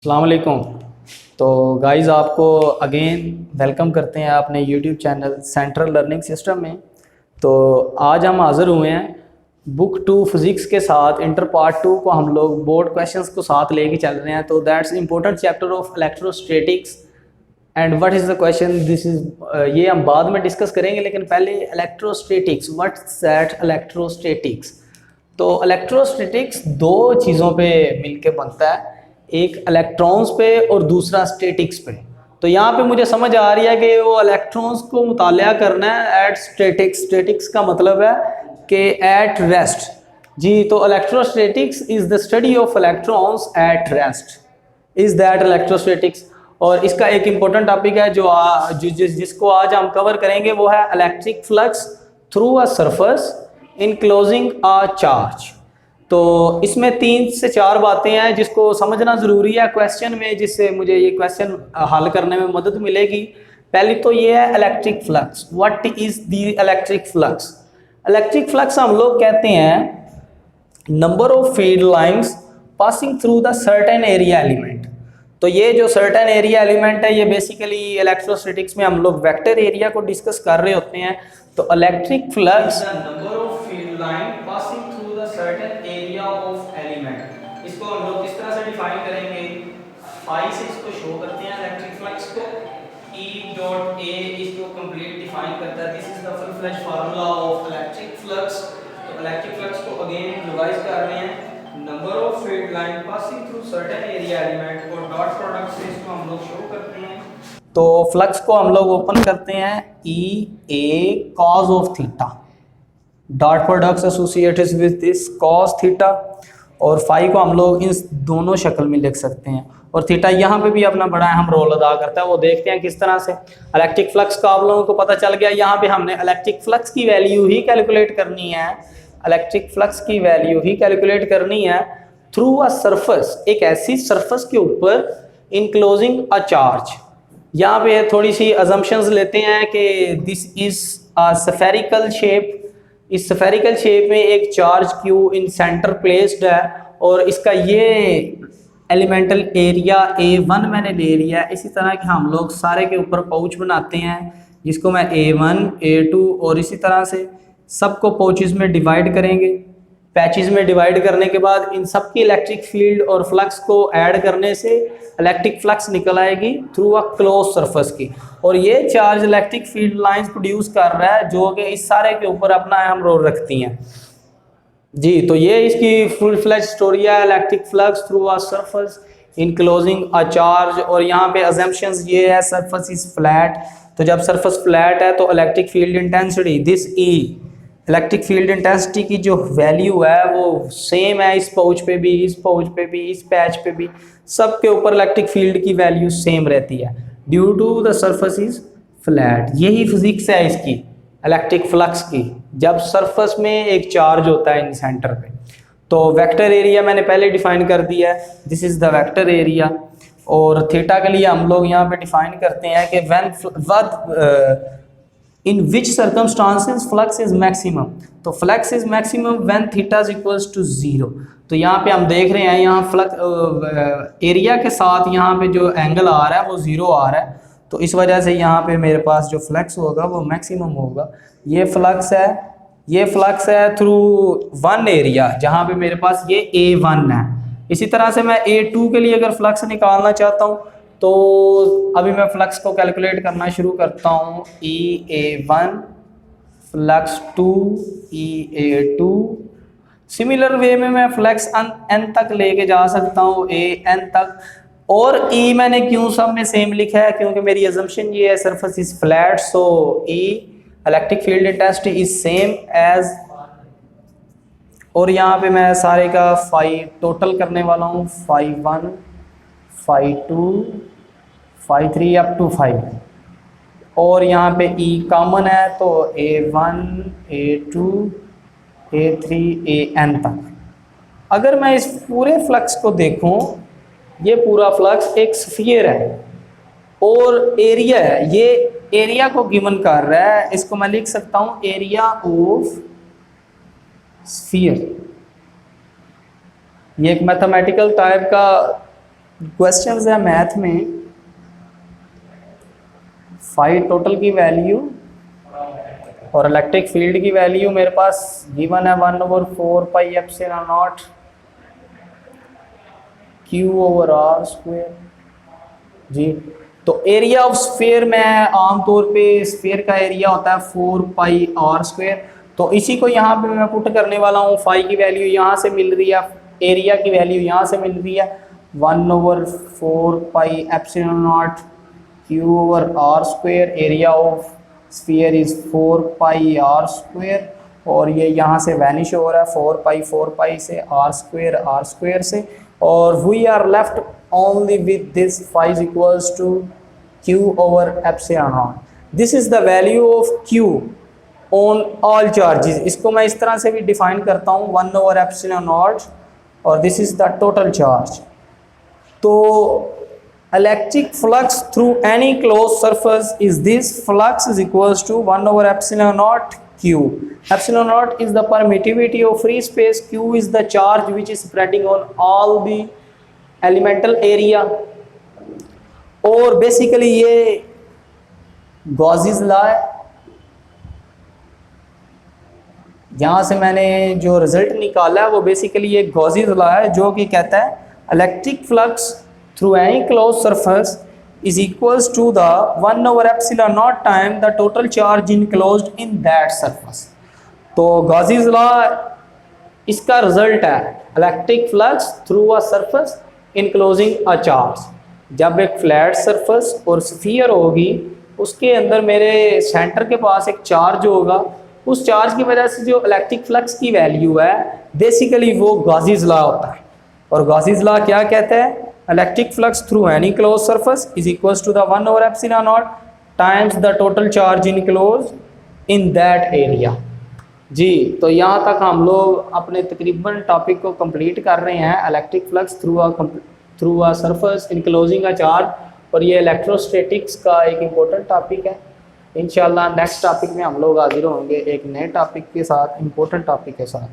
अस्सलाम वालेकुम। तो गाइस आपको अगेन वेलकम करते हैं अपने YouTube channel central learning system में। तो आज हम हाज़िर हुए हैं बुक 2 फिज़िक्स के साथ। इंटर पार्ट 2 को हम लोग बोर्ड क्वेश्चंस को साथ लेके चल रहे हैं। तो that's important chapter of electrostatics and what is the question this is, ये हम बाद में डिस्कस करेंगे, लेकिन पहले इलेक्ट्रोस्टैटिक्स, व्हाट्स दैट इलेक्ट्रोस्टैटिक्स। तो इलेक्ट्रोस्टैटिक्स दो चीज़ों पे मिलके बनता है, एक इलेक्ट्रॉन्स पे और दूसरा स्टैटिक्स पे। तो यहाँ पे मुझे समझ आ रही है कि वो इलेक्ट्रॉन्स को मुतालिया करना है एट स्टैटिक्स। स्टैटिक्स का मतलब है कि एट रेस्ट। जी, तो electrostatics is the study of electrons at rest, is that electrostatics. और इसका एक इम्पोर्टेंट टॉपिक है जिसको आज हम कवर करेंगे, वो है electric flux through a surface enclosing a charge. तो इसमें 3 से 4 बातें हैं जिसको समझना ज़रूरी है क्वेश्चन में, जिससे मुझे ये क्वेश्चन हल करने में मदद मिलेगी। पहली तो ये है electric flux. What is the electric flux? Electric flux हम लोग कहते हैं number of field lines passing through the certain area element. तो ये जो सर्टेन एरिया एलिमेंट है, ये बेसिकली इलेक्ट्रोस्टैटिक्स में हम लोग वेक्टर एरिया को डिस्कस कर रहे होते हैं। तो electric flux number of field line passing through the certain area of element. इसको हम लोग किस तरह से डिफाइन करेंगे? फाई से इसको शो करते हैं इलेक्ट्रिक फ्लक्स को। E डॉट A इसको कंप्लीट डिफाइन करता है। This is the full fledge formula of electric flux. तो इलेक्ट्रिक फ्लक्स को अगेन रिवाइज कर रहे हैं, number of field line passing through certain area element, और डॉट प्रोडक्ट से इसको हम लोग शो करते हैं। तो फ्लक्स को हम लोग ओपन करते हैं E A cos of theta, dot product associated with this cos theta, और फाई को हम लोग इन दोनों शक्ल में लिख सकते हैं। और थीटा यहाँ पे भी अपना बड़ा अहम रोल अदा करता है, वो देखते हैं किस तरह से। इलेक्ट्रिक फ्लक्स का आप लोगों को पता चल गया। यहाँ पे हमने इलेक्ट्रिक फ्लक्स की वैल्यू ही कैलकुलेट करनी है, इलेक्ट्रिक फ्लक्स की वैल्यू ही कैलकुलेट करनी है थ्रू अ सरफेस, एक ऐसी सरफेस के ऊपर इनक्लोजिंग अ चार्ज। यहाँ पे थोड़ी सी अजम्पशंस लेते हैं कि this is a spherical shape. इस स्फेरिकल शेप में एक charge Q in centre placed है, और इसका ये एलिमेंटल एरिया A1 मैंने ले लिया है। इसी तरह के हम लोग सारे के ऊपर पाउच बनाते हैं, जिसको मैं A1 A2 और इसी तरह से सबको पाउचेस में डिवाइड करेंगे। पैचेस में डिवाइड करने के बाद इन सब की इलेक्ट्रिक फील्ड और फ्लक्स को ऐड करने से इलेक्ट्रिक फ्लक्स निकल आएगी थ्रू अ क्लोज सरफेस की। और ये charge electric field lines produce कर रहा है, जो कि इस सारे के ऊपर अपना अहम रोल रखती हैं। जी, तो ये इसकी फुल फ्लेज स्टोरी है, electric flux through a surface enclosing a charge. और यहाँ पे अजम्पशंस ये है, सरफेस इज फ्लैट। तो जब सरफेस फ्लैट है तो electric field intensity this E, electric field intensity की जो वैल्यू है वो सेम है, इस पाउच पे भी, इस पाउच पे भी, इस पैच पे भी, सब के ऊपर इलेक्ट्रिक फील्ड की वैल्यू सेम रहती है due to the surface is flat. यही फिजिक्स है इसकी, इलेक्ट्रिक फ्लक्स की, जब सरफेस में एक चार्ज होता है इन सेंटर पे। तो वेक्टर एरिया मैंने पहले डिफाइन कर दिया है, this is the vector area. और थीटा के लिए हम लोग यहाँ पे डिफाइन करते हैं कि when in which circumstances flux is maximum. तो flux is maximum when theta is equals to 0। तो यहाँ पे हम देख रहे हैं, यहाँ फ्लक्स एरिया के साथ यहाँ पे जो एंगल आ रहा है वो 0 आ रहा है। तो इस वजह से यहाँ पे मेरे पास जो फ्लक्स होगा वो मैक्सिमम होगा। ये फ्लक्स है, ये फ्लक्स है थ्रू वन एरिया, जहाँ पे मेरे पास ये A1 है। इसी तरह से मैं A2 के लिए अगर फ्लक्स निकालना चाहता हूँ, तो अभी मैं फ्लक्स को कैलकुलेट करना शुरू करता हूँ। EA1 flux 2 EA2। Similar way में मैं फ्लक्स n तक लेके जा सकता हूँ, AN तक। और E मैंने क्यों सब में सेम लिखा है, क्योंकि मेरी अजम्पशन ये है surface is flat, so E electric field intensity is same as. और यहाँ पे मैं सारे का फाई टोटल करने वाला हूँ, phi 1 phi 2 phi 3 up to 5। और यहाँ पे E कॉमन है, तो A1 A2 A3 AN तक। अगर मैं इस पूरे फ्लक्स को देखूं, ये पूरा फ्लक्स एक स्फीयर है और एरिया है, ये एरिया को गिवन कर रहा है। इसको मैं लिख सकता हूं एरिया ऑफ स्फीयर। ये एक मैथमेटिकल टाइप का क्वेश्चंस है मैथ में, फाइंड टोटल की वैल्यू और इलेक्ट्रिक फील्ड की वैल्यू मेरे पास गिवन है 1/4πε0 Q/r²। जी, तो एरिया ऑफ स्फीयर में आमतौर पे स्फीयर का एरिया होता है 4πr²। तो इसी को यहाँ पे मैं पुट करने वाला हूँ। फाई की वैल्यू यहाँ से मिल रही है, एरिया की वैल्यू यहाँ से मिल रही है 1/4πε0 Q/r²। Area of sphere is 4πr², और ये यहाँ से वैनिश हो रहा है 4π से r² से, और we are left only with this phi is equals to Q/ε0। this is the value of Q on all charges। इसको मैं इस तरह से भी डिफाइन करता हूँ 1/ε0, और this is the total charge। तो electric flux through any closed surface is this flux is equals to 1/ε0 Q। ε0 is the permittivity of free space, Q is the charge which is spreading on all the elemental area. और basically ये गॉसिस law है। यहाँ से मैंने जो result निकाला है वो बेसिकली ये गॉसिस लॉ है, जो कि कहता है electric flux through any close surface is equals to the 1/ε0 time the total charge enclosed in that surface. तो गॉसिस लॉ इसका रिजल्ट है electric flux through a surface enclosing a charge. जब एक फ्लैट सरफेस और sphere होगी, उसके अंदर मेरे सेंटर के पास एक चार्ज होगा, उस चार्ज की वजह से जो इलेक्ट्रिक फ्लक्स की वैल्यू है बेसिकली वो गॉसिस लॉ होता है। और गॉसिस लॉ क्या कहता है? Electric flux through any close surface is equals to the 1/ε0 times the total charge enclose in that area. जी, तो यहाँ तक हम लोग अपने तकरीबन टॉपिक को कंप्लीट कर रहे हैं। Electric flux through a surface enclosing a charge, और ये इलेक्ट्रोस्टैटिक्स का एक इम्पोर्टेंट टॉपिक है। इंशाल्लाह नेक्स्ट टॉपिक में हम लोग हाजिर होंगे एक नए टॉपिक के साथ, इम्पोर्टेंट टॉपिक के साथ।